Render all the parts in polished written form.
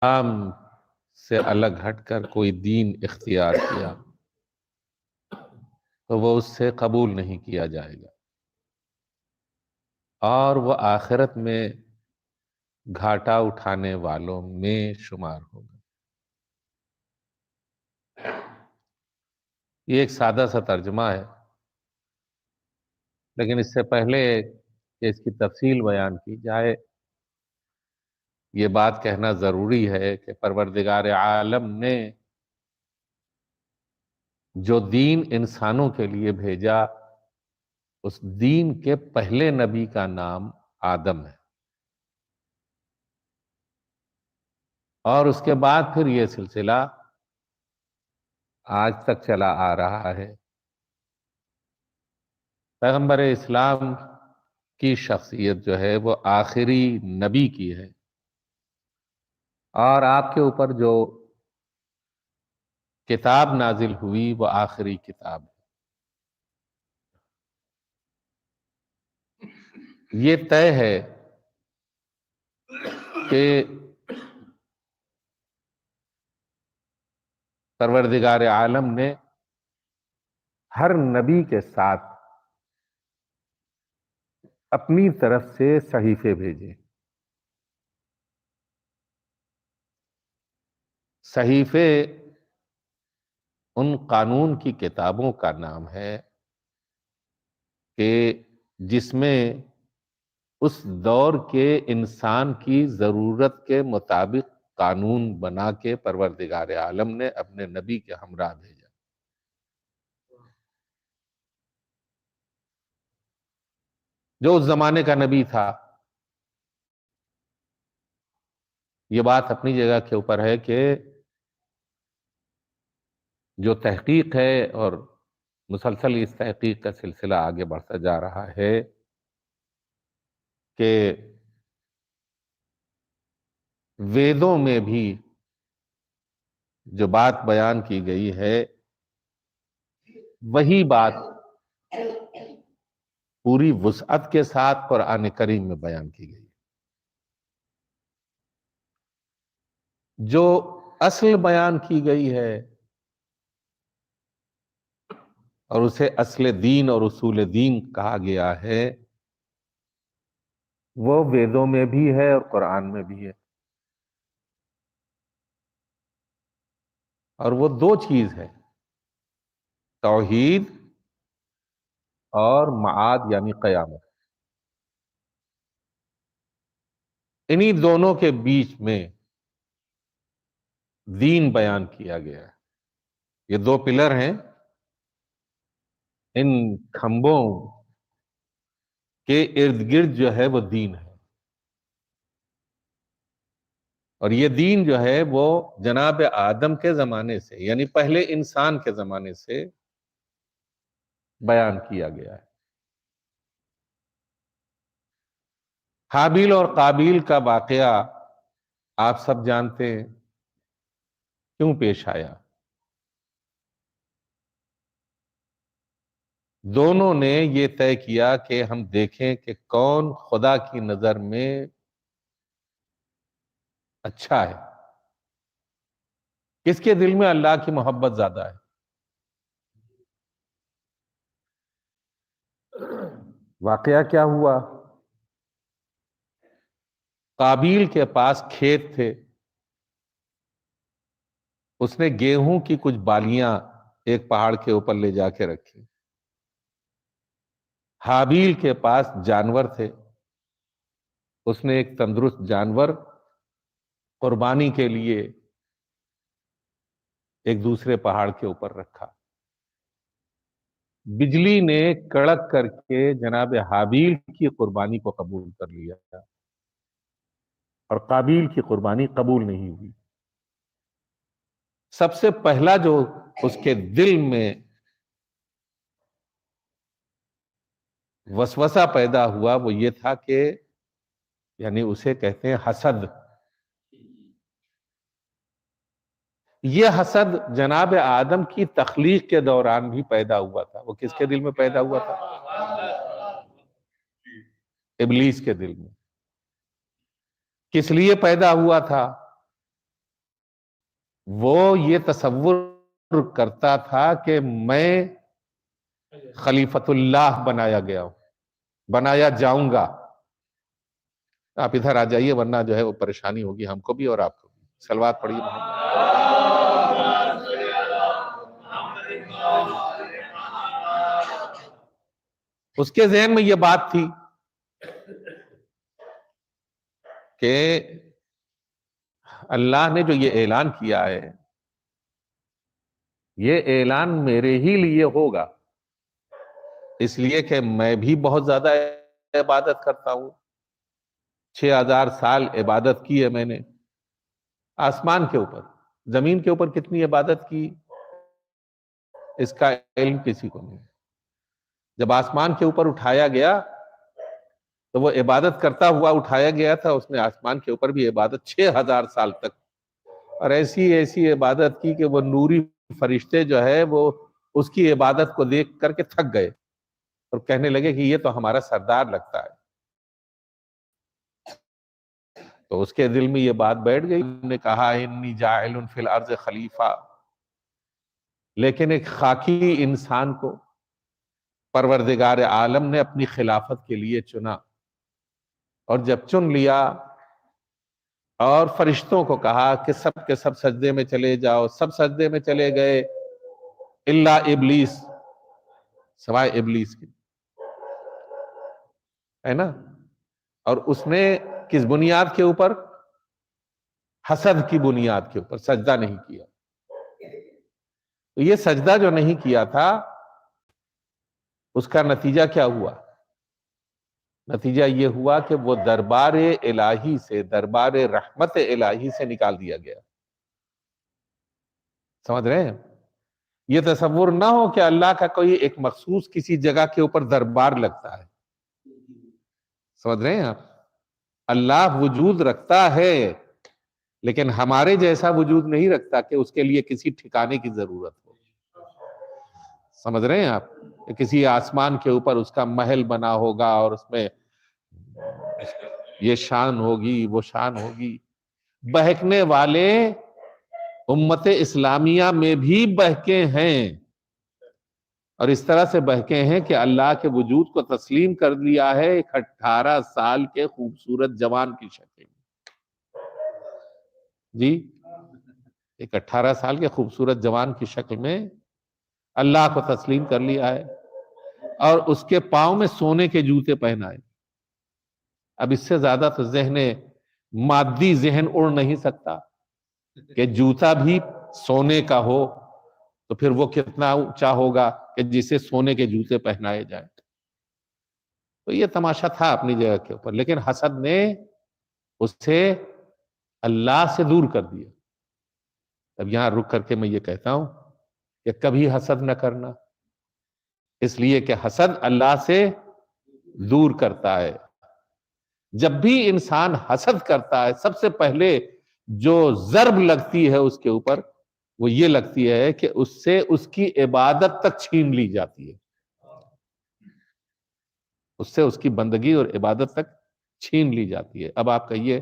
اسلام سے الگ ہٹ کر کوئی دین اختیار کیا تو وہ اس سے قبول نہیں کیا جائے گا، اور وہ آخرت میں گھاٹا اٹھانے والوں میں شمار ہوگا۔ یہ ایک سادہ سا ترجمہ ہے، لیکن اس سے پہلے کہ اس کی تفصیل بیان کی جائے، یہ بات کہنا ضروری ہے کہ پروردگار عالم نے جو دین انسانوں کے لیے بھیجا، اس دین کے پہلے نبی کا نام آدم ہے، اور اس کے بعد پھر یہ سلسلہ آج تک چلا آ رہا ہے۔ پیغمبر اسلام کی شخصیت جو ہے وہ آخری نبی کی ہے، اور آپ کے اوپر جو کتاب نازل ہوئی وہ آخری کتاب ہے۔ یہ طے ہے کہ پروردگار عالم نے ہر نبی کے ساتھ اپنی طرف سے صحیفے بھیجے۔ صحیفے ان قانون کی کتابوں کا نام ہے کہ جس میں اس دور کے انسان کی ضرورت کے مطابق قانون بنا کے پروردگار عالم نے اپنے نبی کے ہمراہ بھیجا۔ جو اس زمانے کا نبی تھا، یہ بات اپنی جگہ کے اوپر ہے کہ جو تحقیق ہے اور مسلسل اس تحقیق کا سلسلہ آگے بڑھتا جا رہا ہے کہ ویدوں میں بھی جو بات بیان کی گئی ہے وہی بات پوری وسعت کے ساتھ قرآن کریم میں بیان کی گئی۔ جو اصل بیان کی گئی ہے اور اسے اصل دین اور اصول دین کہا گیا ہے، وہ ویدوں میں بھی ہے اور قرآن میں بھی ہے، اور وہ دو چیز ہے، توحید اور معاد یعنی قیامت۔ انہی دونوں کے بیچ میں دین بیان کیا گیا ہے۔ یہ دو پلر ہیں، ان کھمبوں کے ارد گرد جو ہے وہ دین ہے، اور یہ دین جو ہے وہ جناب آدم کے زمانے سے یعنی پہلے انسان کے زمانے سے بیان کیا گیا ہے۔ حابیل اور قابیل کا واقعہ آپ سب جانتے ہیں کیوں پیش آیا۔ دونوں نے یہ طے کیا کہ ہم دیکھیں کہ کون خدا کی نظر میں اچھا ہے، کس کے دل میں اللہ کی محبت زیادہ ہے۔ واقعہ کیا ہوا؟ قابیل کے پاس کھیت تھے، اس نے گیہوں کی کچھ بالیاں ایک پہاڑ کے اوپر لے جا کے رکھی۔ حابیل کے پاس جانور تھے، اس نے ایک تندرست جانور قربانی کے لیے ایک دوسرے پہاڑ کے اوپر رکھا۔ بجلی نے کڑک کر کے جناب حابیل کی قربانی کو قبول کر لیا اور قابیل کی قربانی قبول نہیں ہوئی۔ سب سے پہلا جو اس کے دل میں وسوسہ پیدا ہوا وہ یہ تھا کہ یعنی اسے کہتے ہیں حسد۔ یہ حسد جناب آدم کی تخلیق کے دوران بھی پیدا ہوا تھا۔ وہ کس کے دل میں پیدا ہوا تھا؟ ابلیس کے دل میں۔ کس لیے پیدا ہوا تھا؟ وہ یہ تصور کرتا تھا کہ میں خلیفۃ اللہ بنایا گیا ہوں، بنایا جاؤں گا. آپ ادھر آ جائیے ورنہ جو ہے وہ پریشانی ہوگی ہم کو بھی اور آپ کو بھی. صلوات پڑھیے محمد. اس کے ذہن میں یہ بات تھی کہ اللہ نے جو یہ اعلان کیا ہے یہ اعلان میرے ہی لیے ہوگا، اس لیے کہ میں بھی بہت زیادہ عبادت کرتا ہوں. 6000 سال عبادت کی ہے میں نے آسمان کے اوپر. زمین کے اوپر کتنی عبادت کی اس کا علم کسی کو نہیں. جب آسمان کے اوپر اٹھایا گیا تو وہ عبادت کرتا ہوا اٹھایا گیا تھا، اس نے آسمان کے اوپر بھی عبادت 6000 سال تک، اور ایسی عبادت کی کہ وہ نوری فرشتے جو ہے وہ اس کی عبادت کو دیکھ کر کے تھک گئے اور کہنے لگے کہ یہ تو ہمارا سردار لگتا ہے. تو اس کے دل میں یہ بات بیٹھ گئی. نے کہا انی جاعل فی الارض خلیفہ، لیکن ایک خاکی انسان کو پروردگار عالم نے اپنی خلافت کے لیے چنا، اور جب چن لیا اور فرشتوں کو کہا کہ سب کے سب سجدے میں چلے جاؤ، سب سجدے میں چلے گئے الا ابلیس، سوائے ابلیس کی، ہے نا. اور اس نے کس بنیاد کے اوپر؟ حسد کی بنیاد کے اوپر سجدہ نہیں کیا. تو یہ سجدہ جو نہیں کیا تھا اس کا نتیجہ کیا ہوا؟ نتیجہ یہ ہوا کہ وہ دربار الہی سے، دربار رحمت الہی سے نکال دیا گیا. سمجھ رہے ہیں؟ یہ تصور نہ ہو کہ اللہ کا کوئی ایک مخصوص کسی جگہ کے اوپر دربار لگتا ہے. سمجھ رہے ہیں آپ؟ اللہ وجود رکھتا ہے لیکن ہمارے جیسا وجود نہیں رکھتا کہ اس کے لیے کسی ٹھکانے کی ضرورت ہو. سمجھ رہے ہیں آپ؟ کسی آسمان کے اوپر اس کا محل بنا ہوگا اور اس میں یہ شان ہوگی وہ شان ہوگی. بہکنے والے امت اسلامیہ میں بھی بہکے ہیں، اور اس طرح سے بہکے ہیں کہ اللہ کے وجود کو تسلیم کر لیا ہے ایک 18 سال کے خوبصورت جوان کی شکل میں. جی، ایک 18 سال کے خوبصورت جوان کی شکل میں اللہ کو تسلیم کر لیا ہے اور اس کے پاؤں میں سونے کے جوتے پہنائے. اب اس سے زیادہ تو مادی ذہن اڑ نہیں سکتا کہ جوتا بھی سونے کا ہو تو پھر وہ کتنا اونچا ہوگا کہ جسے سونے کے جوتے پہنائے جائیں. تو یہ تماشا تھا اپنی جگہ کے اوپر، لیکن حسد نے اسے اللہ سے دور کر دیا. اب یہاں رک کر کے میں یہ کہتا ہوں کہ کبھی حسد نہ کرنا، اس لیے کہ حسد اللہ سے دور کرتا ہے. جب بھی انسان حسد کرتا ہے سب سے پہلے جو ضرب لگتی ہے اس کے اوپر وہ یہ لگتی ہے کہ اس سے اس کی عبادت تک چھین لی جاتی ہے، اس سے اس کی بندگی اور عبادت تک چھین لی جاتی ہے. اب آپ کہیے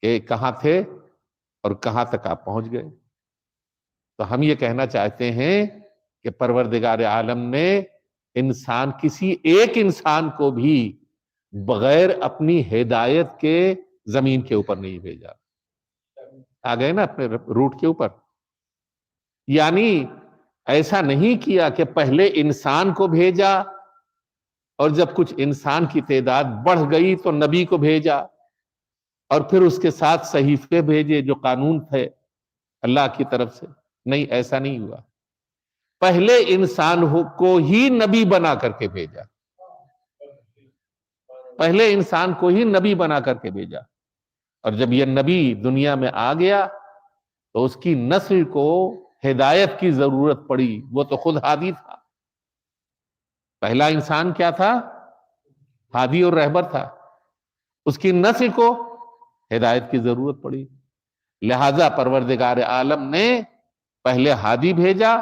کہ کہاں تھے اور کہاں تک آپ پہنچ گئے؟ تو ہم یہ کہنا چاہتے ہیں کہ پروردگار عالم نے انسان، کسی ایک انسان کو بھی بغیر اپنی ہدایت کے زمین کے اوپر نہیں بھیجا. آ گئے نا اپنے روٹ کے اوپر. یعنی ایسا نہیں کیا کہ پہلے انسان کو بھیجا اور جب کچھ انسان کی تعداد بڑھ گئی تو نبی کو بھیجا اور پھر اس کے ساتھ صحیفے بھیجے جو قانون تھے اللہ کی طرف سے. نہیں، ایسا نہیں ہوا. پہلے انسان کو ہی نبی بنا کر کے بھیجا، پہلے انسان کو ہی نبی بنا کر کے بھیجا. اور جب یہ نبی دنیا میں آ گیا تو اس کی نسل کو ہدایت کی ضرورت پڑی. وہ تو خود ہادی تھا. پہلا انسان کیا تھا؟ ہادی اور رہبر تھا. اس کی نسل کو ہدایت کی ضرورت پڑی، لہذا پروردگار عالم نے پہلے ہادی بھیجا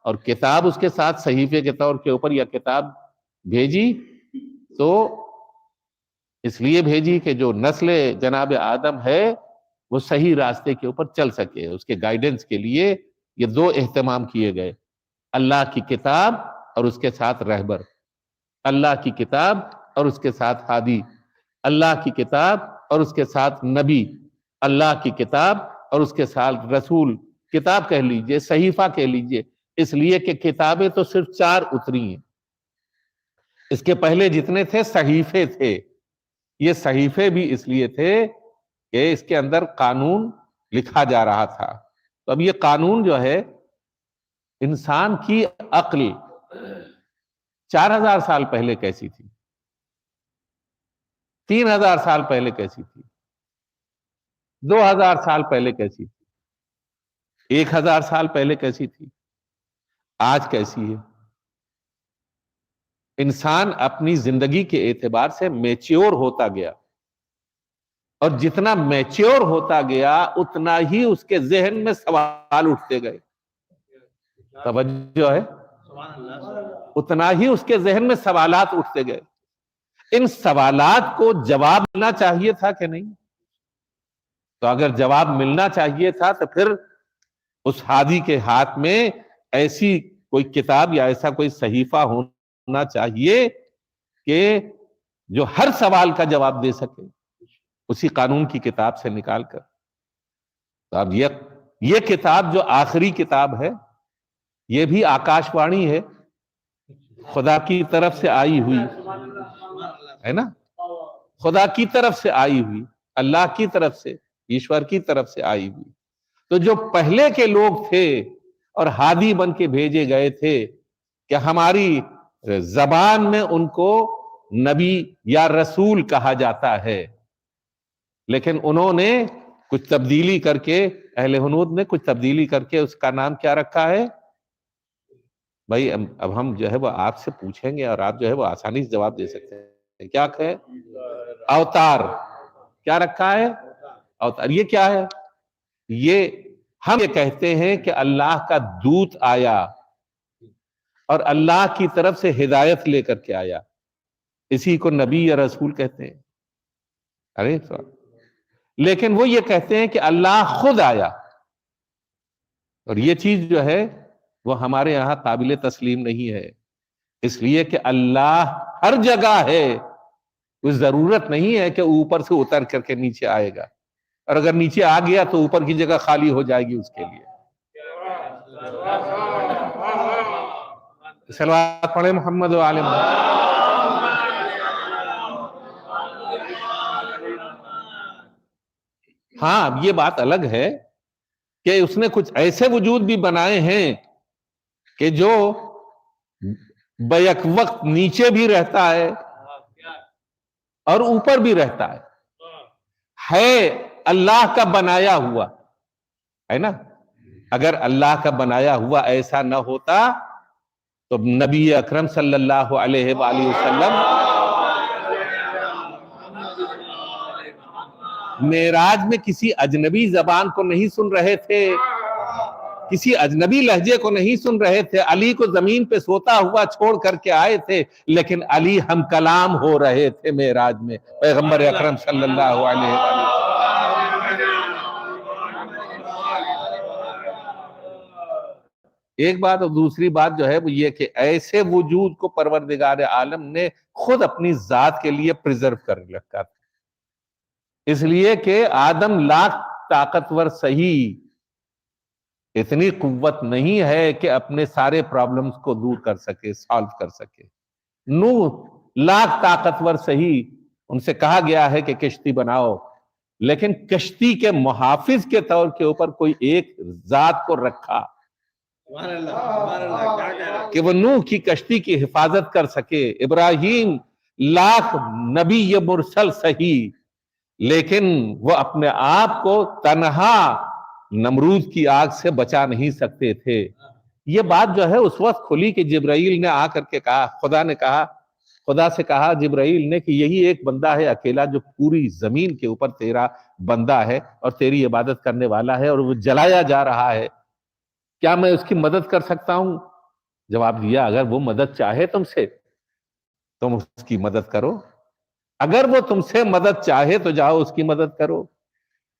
اور کتاب اس کے ساتھ صحیفے کے طور کے اوپر یا کتاب بھیجی. تو اس لیے بھیجی کہ جو نسل جناب آدم ہے وہ صحیح راستے کے اوپر چل سکے. اس کے گائیڈنس کے لیے یہ دو اہتمام کیے گئے، اللہ کی کتاب اور اس کے ساتھ رہبر، اللہ کی کتاب اور اس کے ساتھ ہادی، اللہ کی کتاب اور اس کے ساتھ نبی، اللہ کی کتاب اور اس کے ساتھ رسول. کتاب کہہ لیجئے، صحیفہ کہہ لیجئے، اس لیے کہ کتابیں تو صرف 4 اتری ہیں. اس کے پہلے جتنے تھے صحیفے تھے. یہ صحیفے بھی اس لیے تھے کہ اس کے اندر قانون لکھا جا رہا تھا. تو اب یہ قانون جو ہے، انسان کی عقل 4000 سال پہلے کیسی تھی، 3000 سال پہلے کیسی تھی، 2000 سال پہلے کیسی تھی، 1000 سال پہلے کیسی تھی، آج کیسی ہے. انسان اپنی زندگی کے اعتبار سے میچیور ہوتا گیا، اور جتنا میچیور ہوتا گیا اتنا ہی اس کے ذہن میں سوال اٹھتے گئے. توجہ ہے؟ اتنا ہی اس کے ذہن میں سوالات اٹھتے گئے. ان سوالات کو جواب ملنا چاہیے تھا کہ نہیں؟ تو اگر جواب ملنا چاہیے تھا تو پھر اس ہادی کے ہاتھ میں ایسی کوئی کتاب یا ایسا کوئی صحیفہ ہونا چاہیے کہ جو ہر سوال کا جواب دے سکے، اسی قانون کی کتاب سے نکال کر. تو اب یہ کتاب جو آخری کتاب ہے، یہ بھی آکاش وانی ہے، خدا کی طرف سے آئی ہوئی ہے نا، خدا کی طرف سے آئی ہوئی، اللہ کی طرف سے، ایشور کی طرف سے آئی ہوئی. تو جو پہلے کے لوگ تھے اور ہادی بن کے بھیجے گئے تھے کہ ہماری زبان میں ان کو نبی یا رسول کہا جاتا ہے، لیکن انہوں نے کچھ تبدیلی کر کے، اہل ہنود نے کچھ تبدیلی کر کے اس کا نام کیا رکھا ہے؟ بھائی اب ہم جو ہے وہ آپ سے پوچھیں گے اور آپ جو ہے وہ آسانی سے جواب دے سکتے ہیں. کیا کہے؟ اوتار. کیا رکھا ہے؟ اوتار. یہ کیا ہے؟ ہم یہ کہتے ہیں کہ اللہ کا دودت آیا اور اللہ کی طرف سے ہدایت لے کر کے آیا، اسی کو نبی یا رسول کہتے ہیں. ارے لیکن وہ یہ کہتے ہیں کہ اللہ خود آیا، اور یہ چیز جو ہے وہ ہمارے یہاں قابل تسلیم نہیں ہے، اس لیے کہ اللہ ہر جگہ ہے. کوئی ضرورت نہیں ہے کہ اوپر سے اتر کر کے نیچے آئے گا، اور اگر نیچے آ گیا تو اوپر کی جگہ خالی ہو جائے گی اس کے لیے. صلوات پڑھیں محمد و آل محمد. ہاں اب یہ بات الگ ہے کہ اس نے کچھ ایسے وجود بھی بنائے ہیں کہ جو بیک وقت نیچے بھی رہتا ہے اور اوپر بھی رہتا ہے اللہ کا بنایا ہوا ہے نا. اگر اللہ کا بنایا ہوا ایسا نہ ہوتا تو نبی اکرم صلی اللہ علیہ وآلہ وسلم معراج میں کسی اجنبی زبان کو نہیں سن رہے تھے، کسی اجنبی لہجے کو نہیں سن رہے تھے. علی کو زمین پہ سوتا ہوا چھوڑ کر کے آئے تھے، لیکن علی ہم کلام ہو رہے تھے معراج میں پیغمبر اکرم صلی اللہ علیہ وآلہ. ایک بات. اور دوسری بات جو ہے وہ یہ کہ ایسے وجود کو پروردگار عالم نے خود اپنی ذات کے لیے پریزرو کر رکھا تھا، اس لیے کہ آدم لاکھ طاقتور صحیح اتنی قوت نہیں ہے کہ اپنے سارے پرابلمز کو دور کر سکے، سالو کر سکے. نوح لاکھ طاقتور صحیح، ان سے کہا گیا ہے کہ کشتی بناؤ، لیکن کشتی کے محافظ کے طور کے اوپر کوئی ایک ذات کو رکھا کہ وہ نوح کی کشتی کی حفاظت کر سکے. ابراہیم لاکھ نبی مرسل صحیح، لیکن وہ اپنے آپ کو تنہا نمرود کی آگ سے بچا نہیں سکتے تھے. یہ بات جو ہے اس وقت کھلی کہ جبرائیل نے آ کر کے کہا، خدا سے کہا جبرائیل نے کہ یہی ایک بندہ ہے اکیلا جو پوری زمین کے اوپر تیرا بندہ ہے اور تیری عبادت کرنے والا ہے، اور وہ جلایا جا رہا ہے، کیا میں اس کی مدد کر سکتا ہوں؟ جواب دیا اگر وہ مدد چاہے تم سے تم اس کی مدد کرو، اگر وہ تم سے مدد چاہے تو جاؤ اس کی مدد کرو.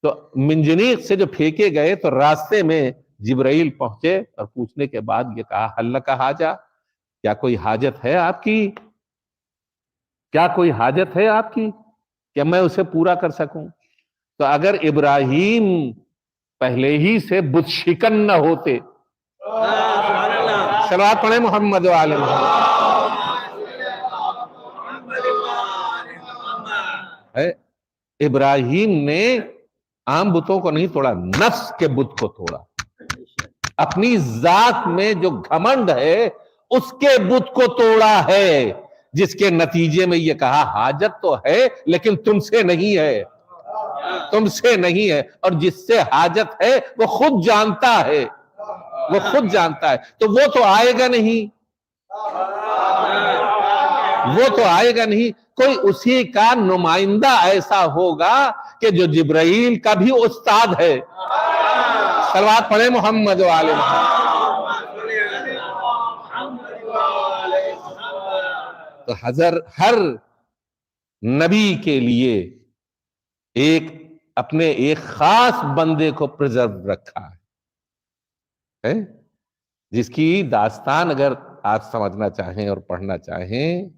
تو منجنیق سے جو پھینکے گئے تو راستے میں جبرائیل پہنچے اور پوچھنے کے بعد یہ کہا حل کا حاجہ، کیا کوئی حاجت ہے آپ کی؟ کیا کوئی حاجت ہے آپ کی کہ میں اسے پورا کر سکوں؟ تو اگر ابراہیم پہلے ہی سے بت شکن نہ ہوتے، صلوات پڑھیں محمد وآل محمد، ابراہیم نے عام بتوں کو نہیں توڑا، نفس کے بت کو توڑا، اپنی ذات میں جو گھمنڈ ہے اس کے بت کو توڑا ہے، جس کے نتیجے میں یہ کہا حاجت تو ہے لیکن تم سے نہیں ہے، تم سے نہیں ہے، اور جس سے حاجت ہے وہ خود جانتا ہے، وہ خود جانتا ہے، تو وہ تو آئے گا نہیں، وہ تو آئے گا نہیں، کوئی اسی کا نمائندہ ایسا ہوگا کہ جو جبرائیل کا بھی استاد ہے۔ صلوات پڑھیں محمد وآل محمد۔ تو ہر نبی کے لیے ایک اپنے ایک خاص بندے کو پرزرو رکھا ہے، جس کی داستان اگر آپ سمجھنا چاہیں اور پڑھنا چاہیں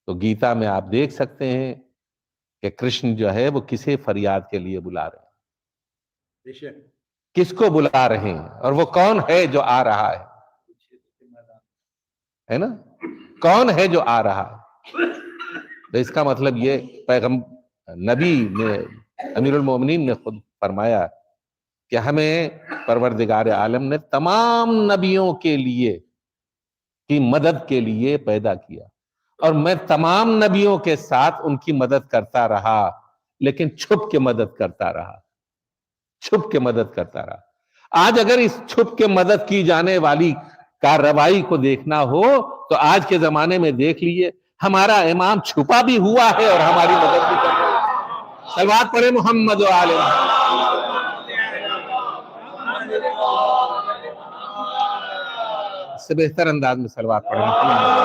تو گیتا میں آپ دیکھ سکتے ہیں کہ کرشن جو ہے وہ کسے فریاد کے لیے بلا رہے ہیں، کس کو بلا رہے ہیں، اور وہ کون ہے جو آ رہا ہے نا، کون ہے جو آ رہا ہے؟ تو اس کا مطلب یہ نبی نے، امیر المومنین نے خود فرمایا کہ ہمیں پروردگار عالم نے تمام نبیوں کے لیے کی مدد کے لیے پیدا کیا، اور میں تمام نبیوں کے ساتھ ان کی مدد کرتا رہا، لیکن چھپ کے مدد کرتا رہا، چھپ کے مدد کرتا رہا۔ آج اگر اس چھپ کے مدد کی جانے والی کارروائی کو دیکھنا ہو تو آج کے زمانے میں دیکھ لیجئے، ہمارا امام چھپا بھی ہوا ہے اور ہماری مدد بھی کر رہا ہے۔ صلوات پڑھیں محمد وآل محمد۔ اس سے بہتر انداز میں صلوات پڑھیں محمد۔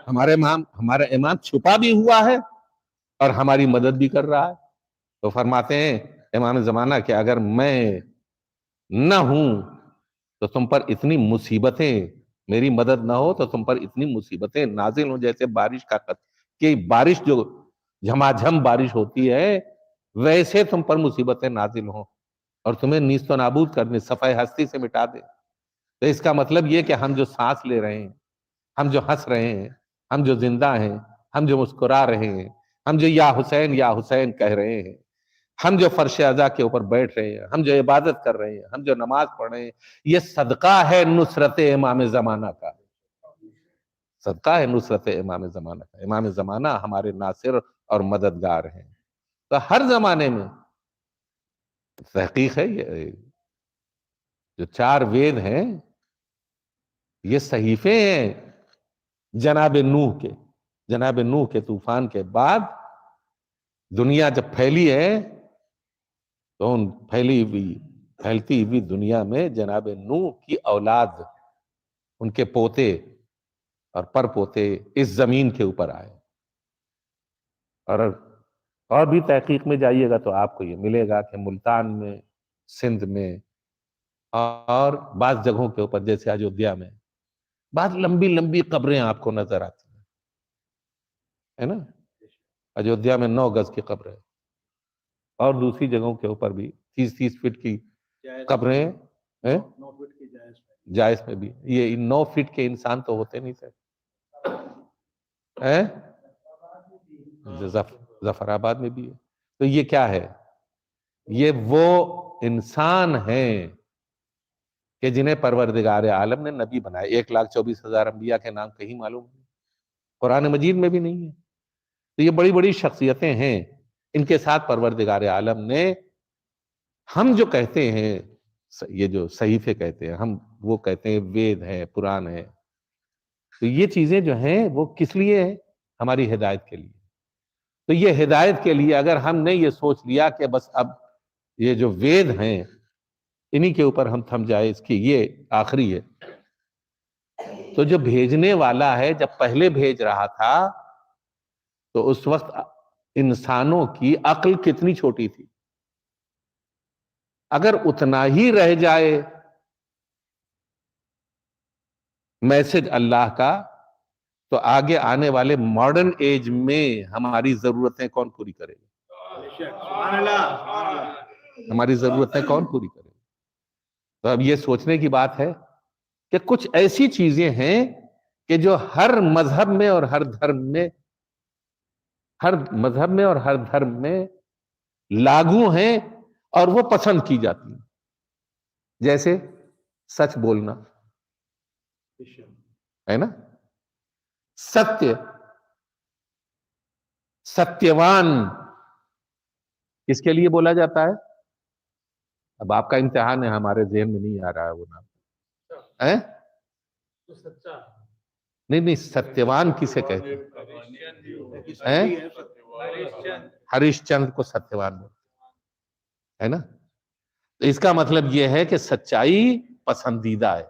ہمارا امام چھپا بھی ہوا ہے اور ہماری مدد بھی کر رہا ہے۔ تو فرماتے ہیں امام زمانہ کہ اگر میں نہ ہوں تو تم پر اتنی مصیبتیں، میری مدد نہ ہو تو تم پر اتنی مصیبتیں نازل ہوں جیسے بارش کا کہ بارش جو جھماجھم بارش ہوتی ہے ویسے تم پر مصیبتیں نازل ہوں اور تمہیں نیست و نابود کرنے، صفحہ ہستی سے مٹا دے۔ تو اس کا مطلب یہ کہ ہم جو سانس لے رہے ہیں، ہم جو ہنس رہے ہیں، ہم جو زندہ ہیں، ہم جو مسکرا رہے ہیں، ہم جو یا حسین کہہ رہے ہیں، ہم جو فرش عزا کے اوپر بیٹھ رہے ہیں، ہم جو عبادت کر رہے ہیں، ہم جو نماز پڑھ رہے ہیں، یہ صدقہ ہے نصرت امام زمانہ کا، صدقہ ہے نصرت امام زمانہ کا۔ امام زمانہ ہمارے ناصر اور مددگار ہیں۔ تو ہر زمانے میں تحقیق ہے، یہ جو 4 وید ہیں یہ صحیفے ہیں جناب نوح کے طوفان کے بعد دنیا جب پھیلی ہے تو ان پھیلتی ہوئی دنیا میں جناب نوح کی اولاد، ان کے پوتے اور پر پوتے اس زمین کے اوپر آئے، اور بھی تحقیق میں جائیے گا تو آپ کو یہ ملے گا کہ ملتان میں، سندھ میں اور بعض جگہوں کے اوپر جیسے ایودھیا میں بعض لمبی لمبی قبریں آپ کو نظر آتی ہیں، ہے نا، ایودھیا میں 9 گز کی قبر ہے، اور دوسری جگہوں کے اوپر بھی 30 فٹ کی قبریں ہیں، جائز میں بھی۔ یہ 9 فٹ کے انسان تو ہوتے نہیں تھے، ظفر آباد میں بھی ہے۔ تو یہ کیا ہے؟ یہ وہ انسان ہیں کہ جنہیں پروردگار عالم نے نبی بنائے۔ 1,24,000 انبیاء کے نام کہیں معلوم نہیں، قرآن مجید میں بھی نہیں ہے۔ تو یہ بڑی بڑی شخصیتیں ہیں، ان کے ساتھ پروردگار عالم نے، ہم جو کہتے ہیں یہ جو صحیفے کہتے ہیں، ہم وہ کہتے ہیں وید ہے، پران ہے، تو یہ چیزیں جو ہیں وہ کس لیے ہیں؟ ہماری ہدایت کے لیے۔ تو یہ ہدایت کے لیے اگر ہم نے یہ سوچ لیا کہ بس اب یہ جو وید ہیں انہی کے اوپر ہم تھم جائے، اس کی یہ آخری ہے، تو جو بھیجنے والا ہے جب پہلے بھیج رہا تھا تو اس وقت انسانوں کی عقل کتنی چھوٹی تھی. اگر اتنا ہی رہ جائے میسج اللہ کا, تو آگے آنے والے ماڈرن ایج میں ہماری ضرورتیں کون پوری کرے گا؟ ہماری ضرورتیں کون پوری کرے گا؟ تو اب یہ سوچنے کی بات ہے کہ کچھ ایسی چیزیں ہیں کہ جو ہر مذہب میں اور ہر دھرم میں لاگو ہیں اور وہ پسند کی جاتی ہیں. جیسے سچ بولنا ہے نا, ستیوان کس کے لیے بولا جاتا ہے؟ اب آپ کا امتحان ہے, ہمارے ذہن میں نہیں آ رہا ہے وہ نام. نہیں, ستیوان کسے کہتے ہیں؟ ہریش چندر کو ستیوان بولتے ہے نا. تو اس کا مطلب یہ ہے کہ سچائی پسندیدہ ہے.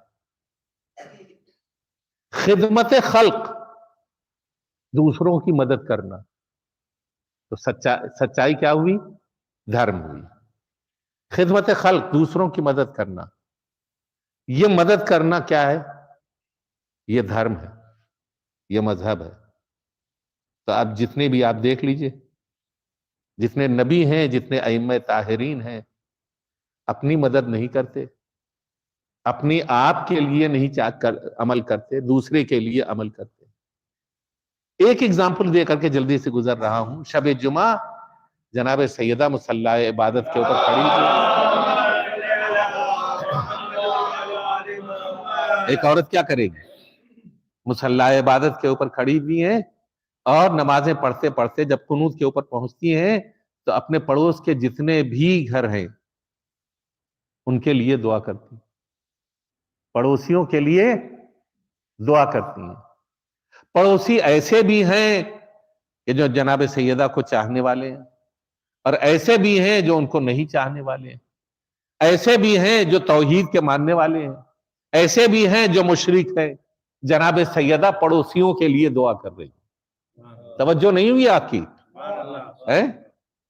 خدمت خلق, دوسروں کی مدد کرنا, تو سچائی کیا ہوئی؟ دھرم ہوئی. خدمت خلق, دوسروں کی مدد کرنا, یہ مدد کرنا کیا ہے؟ یہ دھرم ہے, یہ مذہب ہے. تو اب جتنے بھی آپ دیکھ لیجئے, جتنے نبی ہیں, جتنے ائمہ طاہرین ہیں, اپنی مدد نہیں کرتے, اپنی آپ کے لیے نہیں عمل کرتے, دوسرے کے لیے عمل کرتے. ایک ایگزامپل دے کر کے جلدی سے گزر رہا ہوں. شب جمعہ جناب سیدہ مصلی عبادت کے اوپر کھڑی ہوئی, ایک عورت کیا کرے گی؟ مصلی عبادت کے اوپر کھڑی ہوئی ہیں اور نمازیں پڑھتے پڑھتے جب قنوت کے اوپر پہنچتی ہیں تو اپنے پڑوس کے جتنے بھی گھر ہیں ان کے لیے دعا کرتی ہیں, پڑوسیوں کے لیے دعا کرتی ہیں. پڑوسی ایسے بھی ہیں کہ جو جناب سیدہ کو چاہنے والے ہیں, اور ایسے بھی ہیں جو ان کو نہیں چاہنے والے ہیں, ایسے بھی ہیں جو توحید کے ماننے والے ہیں, ایسے بھی ہیں جو مشرک ہیں. جناب سیدہ پڑوسیوں کے لیے دعا کر رہی. توجہ نہیں ہوئی آپ کی؟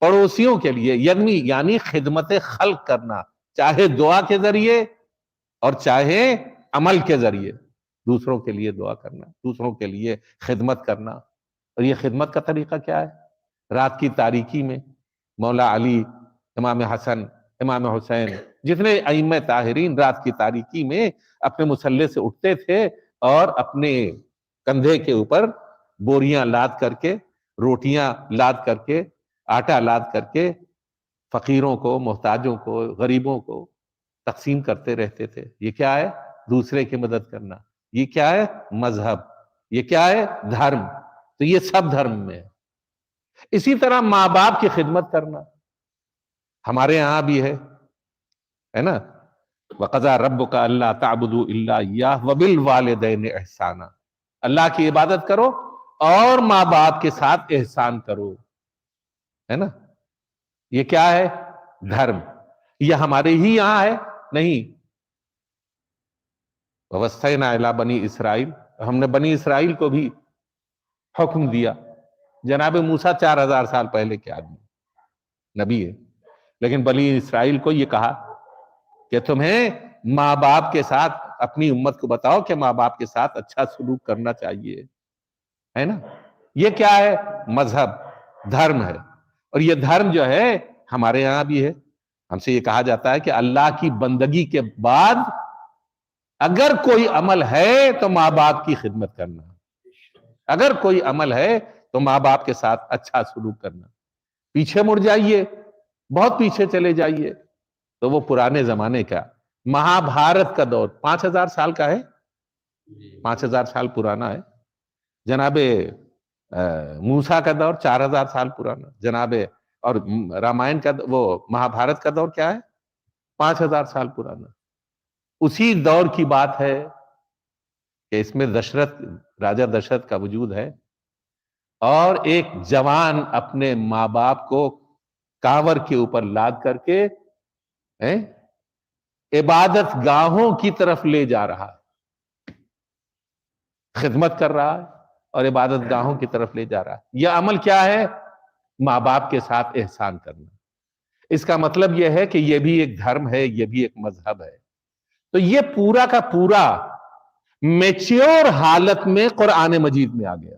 پڑوسیوں کے لیے یعنی خدمت خلق کرنا, چاہے دعا کے ذریعے اور چاہے عمل کے ذریعے, دوسروں کے لیے دعا کرنا, دوسروں کے لیے خدمت کرنا. اور یہ خدمت کا طریقہ کیا ہے؟ رات کی تاریکی میں مولا علی, امام حسن, امام حسین, جتنے ائمہ طاہرین رات کی تاریکی میں اپنے مصلی سے اٹھتے تھے اور اپنے کندھے کے اوپر بوریاں لاد کر کے, روٹیاں لاد کر کے, آٹا لاد کر کے فقیروں کو, محتاجوں کو, غریبوں کو تقسیم کرتے رہتے تھے. یہ کیا ہے؟ دوسرے کی مدد کرنا. یہ کیا ہے؟ مذہب. یہ کیا ہے؟ دھرم. تو یہ سب دھرم میں ہے. اسی طرح ماں باپ کی خدمت کرنا ہمارے یہاں بھی ہے نا. وَقَضَىٰ رَبُّكَ أَلَّا تَعْبُدُوا إِلَّا إِيَّاهُ وَبِالْوَالِدَيْنِ إِحْسَانًا, اللہ کی عبادت کرو اور ماں باپ کے ساتھ احسان کرو, ہے نا. یہ کیا ہے؟ دھرم. یہ ہمارے ہی یہاں ہے؟ نہیں. وَوَصَّيْنَا إِلَىٰ بَنِي إِسْرَائِيل, ہم نے بنی اسرائیل کو بھی حکم دیا. جناب موسیٰ 4000 سال پہلے کے آدمی نبی ہے, لیکن بنی اسرائیل کو یہ کہا کہ تمہیں ماں باپ کے ساتھ, اپنی امت کو بتاؤ کہ ماں باپ کے ساتھ اچھا سلوک کرنا چاہیے, ہے نا. یہ کیا ہے؟ مذہب, دھرم ہے. اور یہ دھرم جو ہے ہمارے یہاں بھی ہے. ہم سے یہ کہا جاتا ہے کہ اللہ کی بندگی کے بعد اگر کوئی عمل ہے تو ماں باپ کی خدمت کرنا, اگر کوئی عمل ہے تو ماں باپ کے ساتھ اچھا سلوک کرنا. پیچھے مڑ جائیے, بہت پیچھے چلے جائیے تو وہ پرانے زمانے کا مہابھارت کا دور 5000 سال کا ہے, 5000 سال پرانا ہے. جناب موسیٰ کا دور 4000 سال پرانا. جناب اور رامائن کا, وہ مہابھارت کا دور کیا ہے؟ 5000 سال پرانا. اسی دور کی بات ہے کہ اس میں دشرت, راجہ دشرت کا وجود ہے, اور ایک جوان اپنے ماں باپ کو کانور کے اوپر لاد کر کے عبادت گاہوں کی طرف لے جا رہا ہے, خدمت کر رہا ہے. اور عبادت گاہوں کی طرف لے جا رہا ہے. یہ عمل کیا ہے؟ ماں باپ کے ساتھ احسان کرنا. اس کا مطلب یہ ہے کہ یہ بھی ایک دھرم ہے، یہ بھی ایک مذہب ہے. تو یہ پورا کا پورا میچیور حالت میں قرآن مجید میں آ گیا.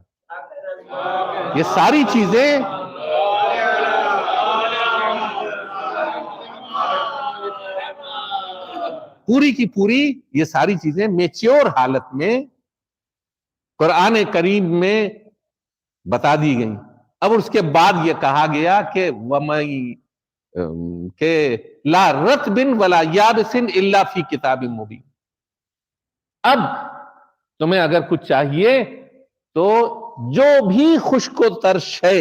یہ ساری چیزیں پوری کی پوری یہ ساری چیزیں میچیور حالت میں قرآن کریم میں بتا دی گئی. اب اس کے بعد یہ کہا گیا کہ لا رطب ولا یابس الا فی کتاب مبین. اب تمہیں اگر کچھ چاہیے تو جو بھی خشک و تر شے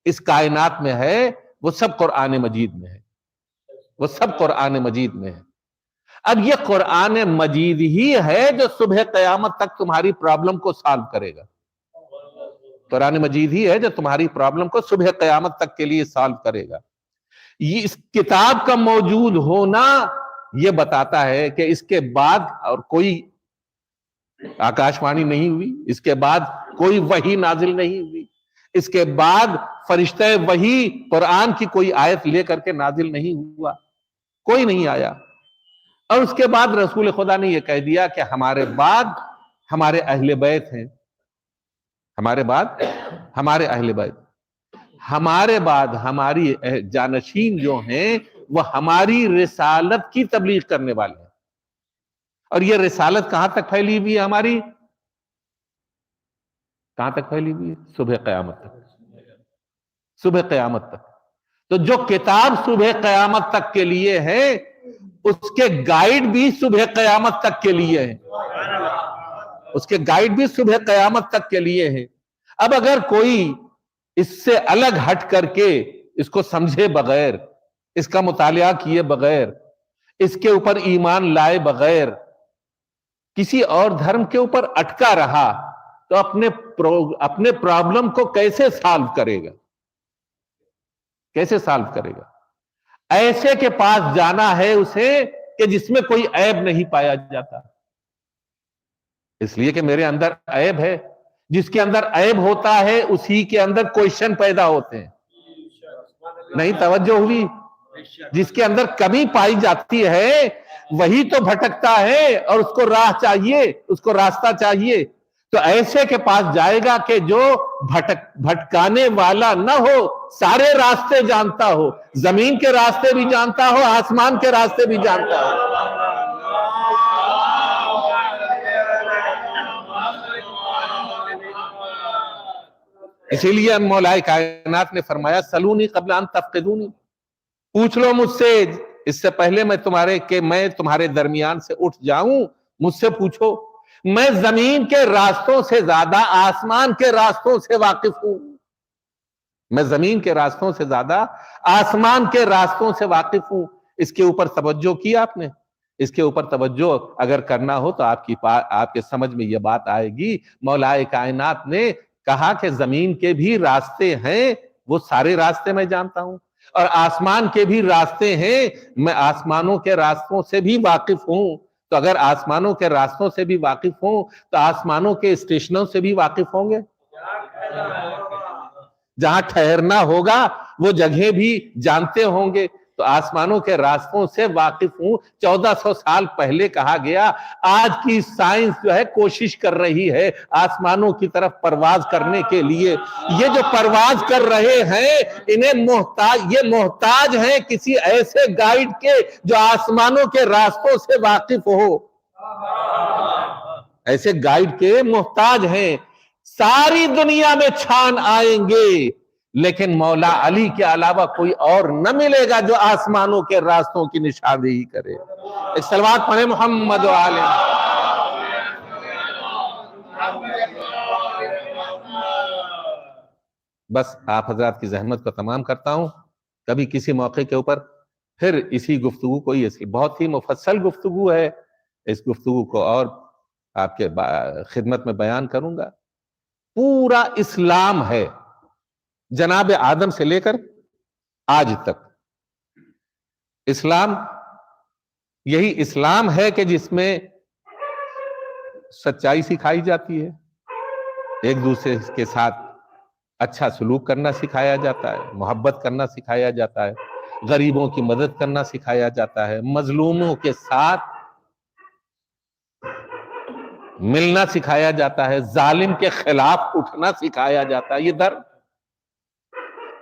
اس کائنات میں ہے وہ سب قرآن مجید میں ہے، وہ سب قرآن مجید میں ہے. اب یہ قرآن مجید ہی ہے جو صبح قیامت تک تمہاری پرابلم کو سالو کرے گا. قرآن مجید ہی ہے جو تمہاری پرابلم کو صبح قیامت تک کے لیے سالو کرے گا. یہ اس کتاب کا موجود ہونا یہ بتاتا ہے کہ اس کے بعد اور کوئی آکاش وانی نہیں ہوئی، اس کے بعد کوئی وحی نازل نہیں ہوئی، اس کے بعد فرشتہ وحی قرآن کی کوئی آیت لے کر کے نازل نہیں ہوا، کوئی نہیں آیا. اور اس کے بعد رسول خدا نے یہ کہہ دیا کہ ہمارے بعد ہمارے اہل بیت ہیں، ہمارے بعد ہمارے اہل بیت، ہمارے بعد ہماری جانشین جو ہیں وہ ہماری رسالت کی تبلیغ کرنے والے ہیں. اور یہ رسالت کہاں تک پھیلی ہوئی ہے ہماری؟ کہاں تک پھیلی ہوئی ہے؟ صبح قیامت تک. صبح قیامت تک. تو جو کتاب صبح قیامت تک کے لیے ہے اس کے گائیڈ بھی صبح قیامت تک کے لیے ہیں، اس کے گائیڈ بھی صبح قیامت تک کے لیے ہیں. اب اگر کوئی اس سے الگ ہٹ کر کے اس کو سمجھے بغیر، اس کا مطالعہ کیے بغیر، اس کے اوپر ایمان لائے بغیر کسی اور دھرم کے اوپر اٹکا رہا تو اپنے پرابلم کو کیسے سالو کرے گا؟ کیسے سالو کرے گا؟ ایسے کے پاس جانا ہے اسے کہ جس میں کوئی عیب نہیں پایا جاتا. اس لیے کہ میرے اندر عیب ہے. جس کے اندر عیب ہوتا ہے اسی کے اندر کوئسچن پیدا ہوتے ہیں. نہیں توجہ ہوئی؟ جس کے اندر کمی پائی جاتی ہے وہی تو بھٹکتا ہے اور اس کو راہ چاہیے، اس کو راستہ چاہیے. تو ایسے کے پاس جائے گا کہ جو بھٹکانے والا نہ ہو، سارے راستے جانتا ہو، زمین کے راستے بھی جانتا ہو، آسمان کے راستے بھی جانتا ہو. اسی لیے مولا کائنات نے فرمایا سلونی قبل ان تفقدونی، پوچھ لو مجھ سے اس سے پہلے میں تمہارے درمیان سے اٹھ جاؤں، مجھ سے پوچھو. میں زمین کے راستوں سے زیادہ آسمان کے راستوں سے واقف ہوں. میں زمین کے راستوں سے زیادہ آسمان کے راستوں سے واقف ہوں. اس کے اوپر توجہ کی آپ نے؟ اس کے اوپر توجہ اگر کرنا ہو تو آپ کے سمجھ میں یہ بات آئے گی. مولا کائنات نے کہا کہ زمین کے بھی راستے ہیں، وہ سارے راستے میں جانتا ہوں، اور آسمان کے بھی راستے ہیں، میں آسمانوں کے راستوں سے بھی واقف ہوں. تو اگر آسمانوں کے راستوں سے بھی واقف ہوں تو آسمانوں کے اسٹیشنوں سے بھی واقف ہوں گے. جہاں ٹھہرنا ہوگا وہ جگہ بھی جانتے ہوں گے. تو آسمانوں کے راستوں سے واقف ہوں. 1400 سال پہلے کہا گیا. آج کی سائنس جو ہے کوشش کر رہی ہے آسمانوں کی طرف پرواز کرنے کے لیے. یہ جو پرواز کر رہے ہیں انہیں محتاج ہیں کسی ایسے گائیڈ کے جو آسمانوں کے راستوں سے واقف ہو. ایسے گائیڈ کے محتاج ہیں. ساری دنیا میں چھان آئیں گے لیکن مولا علی کے علاوہ کوئی اور نہ ملے گا جو آسمانوں کے راستوں کی نشاندہی کرے. ایک صلوات پڑھیں محمد و آل بس آپ حضرات کی زحمت کو تمام کرتا ہوں. کبھی کسی موقع کے اوپر پھر اسی گفتگو کو، یہ بہت ہی مفصل گفتگو ہے، اس گفتگو کو اور آپ کے خدمت میں بیان کروں گا. پورا اسلام ہے جناب آدم سے لے کر آج تک. اسلام یہی اسلام ہے کہ جس میں سچائی سکھائی جاتی ہے، ایک دوسرے کے ساتھ اچھا سلوک کرنا سکھایا جاتا ہے، محبت کرنا سکھایا جاتا ہے، غریبوں کی مدد کرنا سکھایا جاتا ہے، مظلوموں کے ساتھ ملنا سکھایا جاتا ہے، ظالم کے خلاف اٹھنا سکھایا جاتا ہے. یہ دھرم.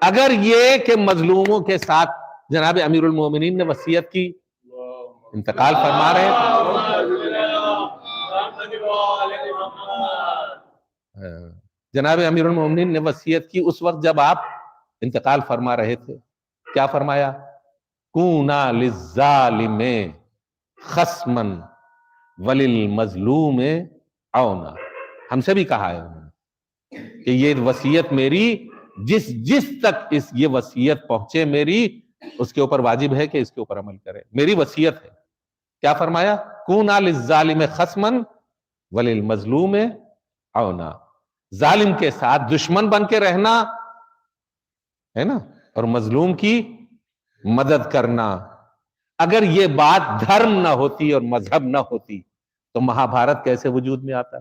اگر یہ کہ مظلوموں کے ساتھ جناب امیر المومنین نے وصیت کی، انتقال فرما رہے تھے، جناب امیر المومنین نے وصیت کی اس وقت جب آپ انتقال فرما رہے تھے، کیا فرمایا؟ کونا للظالم خصما وللمظلوم عونا. ہم سے بھی کہا ہے انہوں نے کہ یہ وصیت میری جس تک یہ وصیت پہنچے میری، اس کے اوپر واجب ہے کہ اس کے اوپر عمل کرے. میری وصیت ہے. کیا فرمایا؟ کونا للظالم خصما وللمظلوم عونا. ظالم کے ساتھ دشمن بن کے رہنا ہے نا، اور مظلوم کی مدد کرنا. اگر یہ بات دھرم نہ ہوتی اور مذہب نہ ہوتی تو مہابھارت کیسے وجود میں آتا؟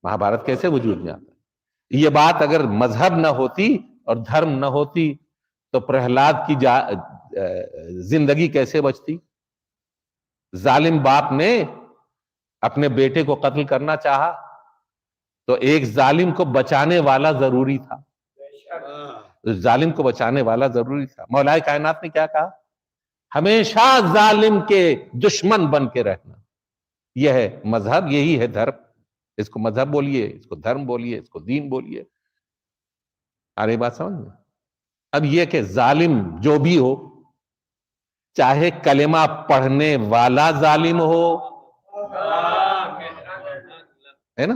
مہابھارت کیسے وجود میں آتا؟ یہ بات اگر مذہب نہ ہوتی اور دھرم نہ ہوتی تو پرہلاد کی زندگی کیسے بچتی؟ ظالم باپ نے اپنے بیٹے کو قتل کرنا چاہا تو ایک ظالم کو بچانے والا ضروری تھا. ظالم کو بچانے والا ضروری تھا. مولا کائنات نے کیا کہا؟ ہمیشہ ظالم کے دشمن بن کے رہنا. یہ ہے مذہب، یہی ہے دھرم. اس کو مذہب بولیے، اس کو دھرم بولیے، اس کو دین بولیے. آ رہی بات سمجھ میں؟ اب یہ کہ ظالم جو بھی ہو، چاہے کلمہ پڑھنے والا ظالم ہو، ہے نا،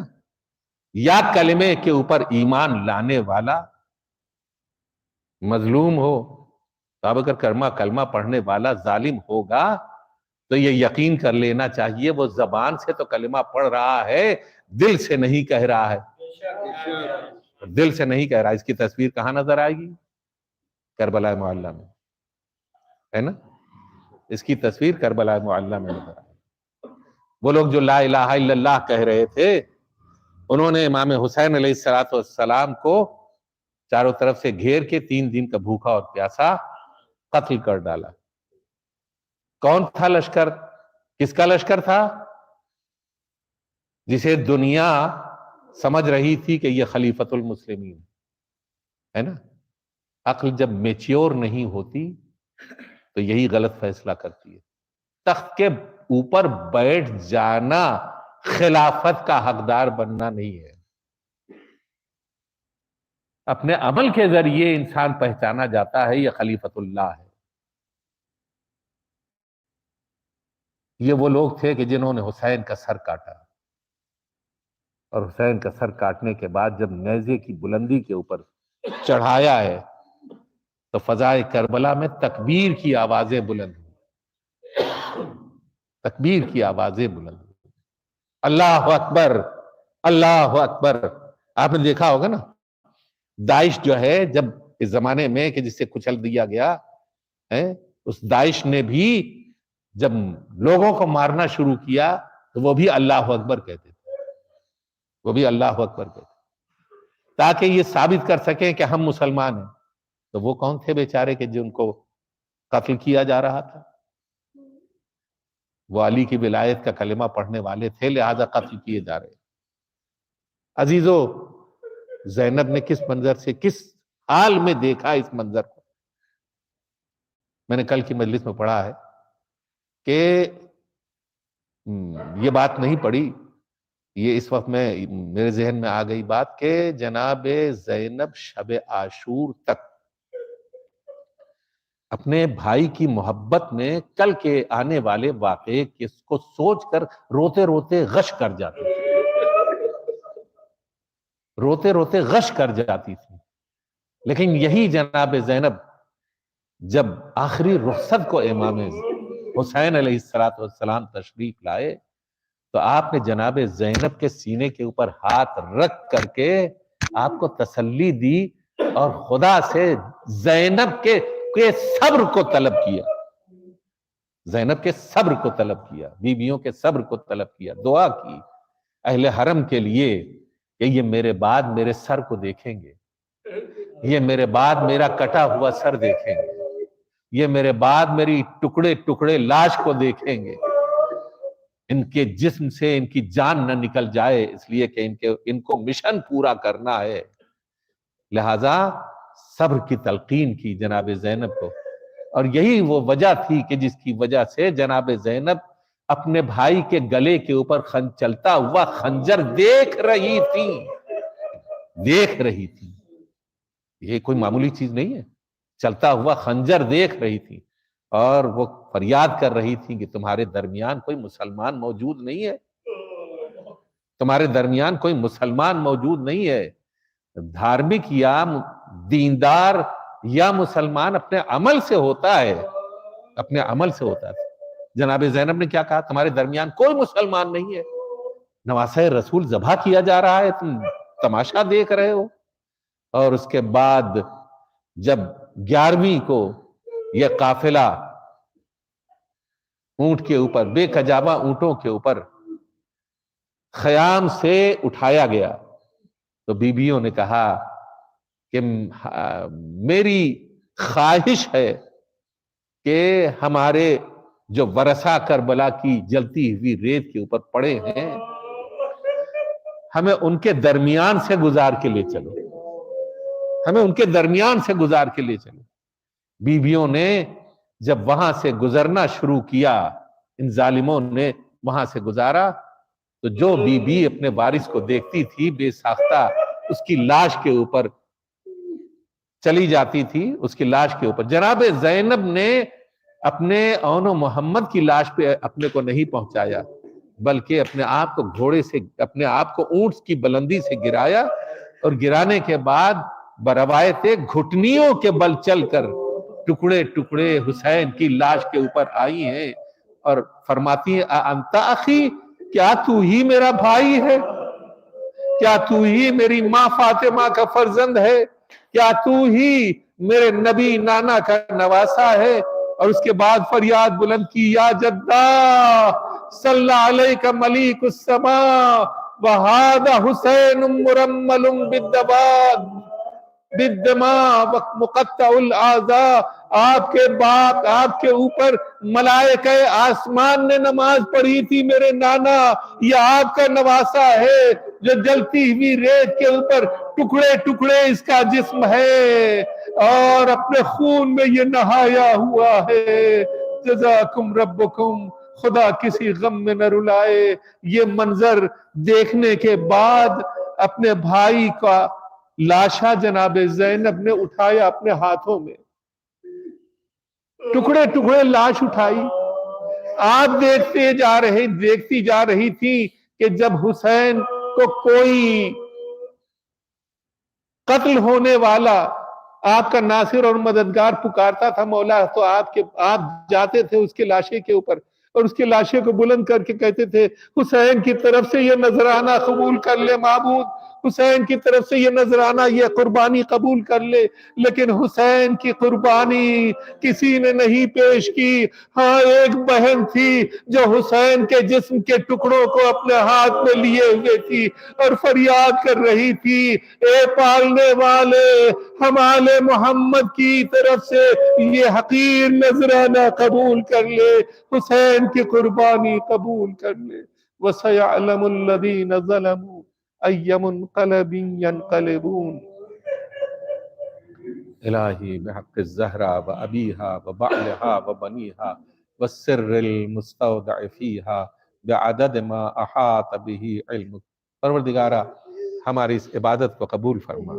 یا کلمے کے اوپر ایمان لانے والا مظلوم ہو، تو اب اگر کلمہ پڑھنے والا ظالم ہوگا تو یہ یقین کر لینا چاہیے وہ زبان سے تو کلمہ پڑھ رہا ہے، دل سے نہیں کہہ رہا ہے. دل سے نہیں کہہ رہا. اس کی تصویر کہاں نظر آئے گی؟ کربلا معلیٰ میں، ہے نا. اس کی تصویر کربلا معلیٰ میں نظر آئے. وہ لوگ جو لا الہ الا اللہ کہہ رہے تھے، انہوں نے امام حسین علیہ السلام کو چاروں طرف سے گھیر کے 3 دن کا بھوکا اور پیاسا قتل کر ڈالا. کون تھا لشکر؟ کس کا لشکر تھا؟ جسے دنیا سمجھ رہی تھی کہ یہ خلیفۃ المسلمین ہے نا. عقل جب میچیور نہیں ہوتی تو یہی غلط فیصلہ کرتی ہے. تخت کے اوپر بیٹھ جانا خلافت کا حقدار بننا نہیں ہے. اپنے عمل کے ذریعے انسان پہچانا جاتا ہے یہ خلیفۃ اللہ ہے. یہ وہ لوگ تھے کہ جنہوں نے حسین کا سر کاٹا، اور حسین کا سر کاٹنے کے بعد جب نیزے کی بلندی کے اوپر چڑھایا ہے تو فضائے کربلا میں تکبیر کی آوازیں بلند ہوئی. تکبیر کی آوازیں بلند ہوئی. اللہ اکبر، اللہ اکبر. آپ نے دیکھا ہوگا نا، داعش جو ہے جب اس زمانے میں کہ جس سے کچل دیا گیا ہے، اس داعش نے بھی جب لوگوں کو مارنا شروع کیا تو وہ بھی اللہ اکبر کہتے تھے. وہ بھی اللہ اکبر کہتے تاکہ یہ ثابت کر سکیں کہ ہم مسلمان ہیں. تو وہ کون تھے بیچارے کہ جن کو قتل کیا جا رہا تھا؟ وہ علی کی ولایت کا کلمہ پڑھنے والے تھے، لہذا قتل کیے جا رہے. عزیزو، زینب نے کس منظر سے، کس حال میں دیکھا اس منظر کو؟ میں نے کل کی مجلس میں پڑھا ہے کہ یہ بات نہیں پڑھی، یہ اس وقت میرے ذہن میں آ گئی بات کہ جناب زینب شب عاشور تک اپنے بھائی کی محبت میں کل کے آنے والے واقعے کو سوچ کر روتے روتے غش کر جاتی تھی. روتے روتے غش کر جاتی تھی. لیکن یہی جناب زینب جب آخری رخصت کو امام حسین علیہ السلام تشریف لائے تو آپ نے جناب زینب کے سینے کے اوپر ہاتھ رکھ کر کے آپ کو تسلی دی اور خدا سے زینب کے صبر کو طلب کیا. زینب کے صبر کو طلب کیا، بیویوں کے صبر کو طلب کیا، دعا کی. اہل حرم کے لیے کہ یہ میرے بعد میرے سر کو دیکھیں گے، یہ میرے بعد میرا کٹا ہوا سر دیکھیں گے، یہ میرے بعد میری ٹکڑے ٹکڑے لاش کو دیکھیں گے، ان کے جسم سے ان کی جان نہ نکل جائے، اس لیے کہ ان کو مشن پورا کرنا ہے۔ لہذا صبر کی تلقین کی جناب زینب کو، اور یہی وہ وجہ تھی کہ جس کی وجہ سے جناب زینب اپنے بھائی کے گلے کے اوپر چلتا ہوا خنجر دیکھ رہی تھی، دیکھ رہی تھی۔ یہ کوئی معمولی چیز نہیں ہے، چلتا ہوا خنجر دیکھ رہی تھی، اور وہ فریاد کر رہی تھی کہ تمہارے درمیان کوئی مسلمان موجود نہیں ہے، تمہارے درمیان کوئی مسلمان موجود نہیں ہے۔ دھارمک یا دیندار یا مسلمان اپنے عمل سے ہوتا ہے، اپنے عمل سے ہوتا ہے۔ جناب زینب نے کیا کہا؟ تمہارے درمیان کوئی مسلمان نہیں ہے، نواسہ رسول ذبح کیا جا رہا ہے، تم تماشا دیکھ رہے ہو۔ اور اس کے بعد جب 11ویں کو یہ قافلہ اونٹ کے اوپر، بے کجاوا اونٹوں کے اوپر خیام سے اٹھایا گیا، تو بیویوں نے کہا کہ میری خواہش ہے کہ ہمارے جو ورثہ کربلا کی جلتی ہوئی ریت کے اوپر پڑے ہیں، ہمیں ان کے درمیان سے گزار کے لے چلو، ہمیں ان کے درمیان سے گزار کے لے چلو۔ بیویوں نے جب وہاں سے گزرنا شروع کیا، ان ظالموں نے وہاں سے گزارا، تو جو بی بی اپنے وارث کو دیکھتی تھی بے ساختہ اس کی لاش کے اوپر چلی جاتی تھی، اس کی لاش کے اوپر۔ جناب زینب نے اپنے اون و محمد کی لاش پہ اپنے کو نہیں پہنچایا، بلکہ اپنے آپ کو گھوڑے سے، اپنے آپ کو اونٹ کی بلندی سے گرایا، اور گرانے کے بعد بروایت گھٹنیوں کے بل چل کر ٹکڑے ٹکڑے حسین کی لاش کے اوپر آئی ہیں، اور فرماتی ہیں انت اخی، کیا تو ہی میرا بھائی ہے؟ کیا تو ہی میری ماں فاطمہ کا فرزند ہے؟ کیا تو ہی میرے نبی نانا کا نواسا ہے؟ اور اس کے بعد فریاد بلند کی، یا جدہ صلی علیک ملیک السماء وہذا حسین مرمل بالدماء مقطع الاعضاء۔ آپ کے باپ، آپ کے اوپر ملائکہ آسمان نے نماز پڑھی تھی میرے نانا، یہ آپ کا نواسا ہے جو جلتی ہوئی ریت کے اوپر ٹکڑے ٹکڑے اس کا جسم ہے، اور اپنے خون میں یہ نہایا ہوا ہے۔ جزاکم ربکم، خدا کسی غم میں نہ رلائے۔ یہ منظر دیکھنے کے بعد اپنے بھائی کا لاشا جناب زینب نے اٹھایا اپنے ہاتھوں میں، ٹکڑے ٹکڑے لاش اٹھائی۔ آپ دیکھتی جا رہی تھی کہ جب حسین کو کوئی قتل ہونے والا آپ کا ناصر اور مددگار پکارتا تھا مولا، تو آپ جاتے تھے اس کے لاشے کے اوپر، اور اس کے لاشے کو بلند کر کے کہتے تھے حسین کی طرف سے یہ نذرانہ قبول کر لے معبود، حسین کی طرف سے یہ نذرانہ، یہ قربانی قبول کر لے۔ لیکن حسین کی قربانی کسی نے نہیں پیش کی۔ ہاں، ایک بہن تھی جو حسین کے جسم کے ٹکڑوں کو اپنے ہاتھ میں لیے ہوئے تھی اور فریاد کر رہی تھی، اے پالنے والے، ہمارے محمد کی طرف سے یہ حقیر نذرانہ قبول کر لے، حسین کی قربانی قبول کر لے۔ وَسَيَعْلَمُ الَّذِينَ ظَلَمُوا أَيَّ مُنْقَلَبٍ يَنْقَلِبُونَ۔ الہی بحق الزہرا وابیہا وبعلہا وبنیہا والسر المستودع فیہا بعدد ما احاط به علمک۔ پروردگارہ ہماری اس عبادت کو قبول فرما،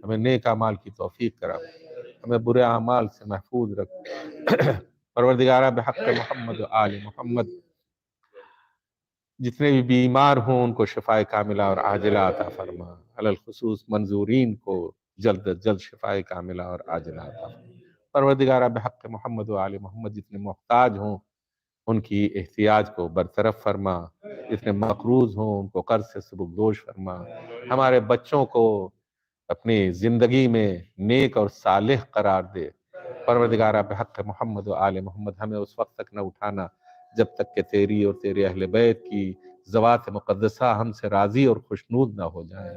ہمیں نیک اعمال کی توفیق کرا، ہمیں برے اعمال سے محفوظ رکھ۔ پروردگارہ بحق محمد و آل محمد، جتنے بھی بیمار ہوں ان کو شفاء کاملہ اور عاجلہ عطا فرما، علی الخصوص منظورین کو جلد از جلد شفاء کاملہ اور عاجلہ عطا فرما۔ پروردگارہ بحق محمد و آل محمد، جتنے محتاج ہوں ان کی احتیاج کو برطرف فرما، جتنے مقروض ہوں ان کو قرض سے سبکدوش فرما، ہمارے بچوں کو اپنی زندگی میں نیک اور صالح قرار دے۔ پروردگارہ بحق محمد و آل محمد، ہمیں اس وقت تک نہ اٹھانا جب تک کہ تیری اور تیرے اہل بیت کی ذوات مقدسہ ہم سے راضی اور خوشنود نہ ہو جائیں.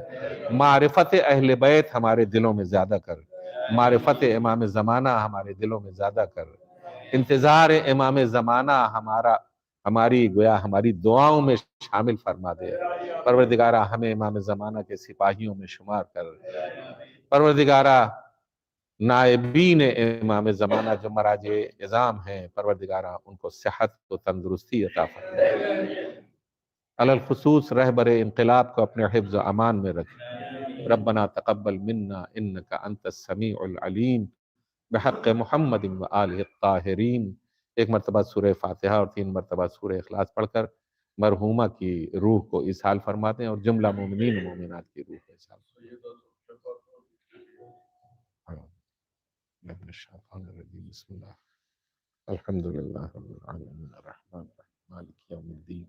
معرفت اہل بیت ہمارے دلوں میں زیادہ کر. معرفت امام زمانہ ہمارے دلوں میں زیادہ کر. انتظار امام زمانہ ہماری گویا ہماری دعاؤں میں شامل فرما دے. پروردگارہ ہمیں امام زمانہ کے سپاہیوں میں شمار کر. پروردگارہ نائبین امام زمانہ جو مراجع عظام ہیں، پروردگارہ ان کو صحت و تندرستی عطا فرما. علی الخصوص رہبر انقلاب کو اپنے حفظ و امان میں رکھ. ربنا تقبل منا انک انت السمیع العلیم بحق محمد و آلہ الطاہرین. ایک مرتبہ سورہ فاتحہ اور 3 مرتبہ سورہ اخلاص پڑھ کر مرحومہ کی روح کو اسحال فرماتے ہیں اور جملہ مومنین و مومنات کی روح کو اسحال فرماتے ہیں. بسم اللہ الحمدللہ رب العالمین الرحمن الرحیم مالک یوم الدین.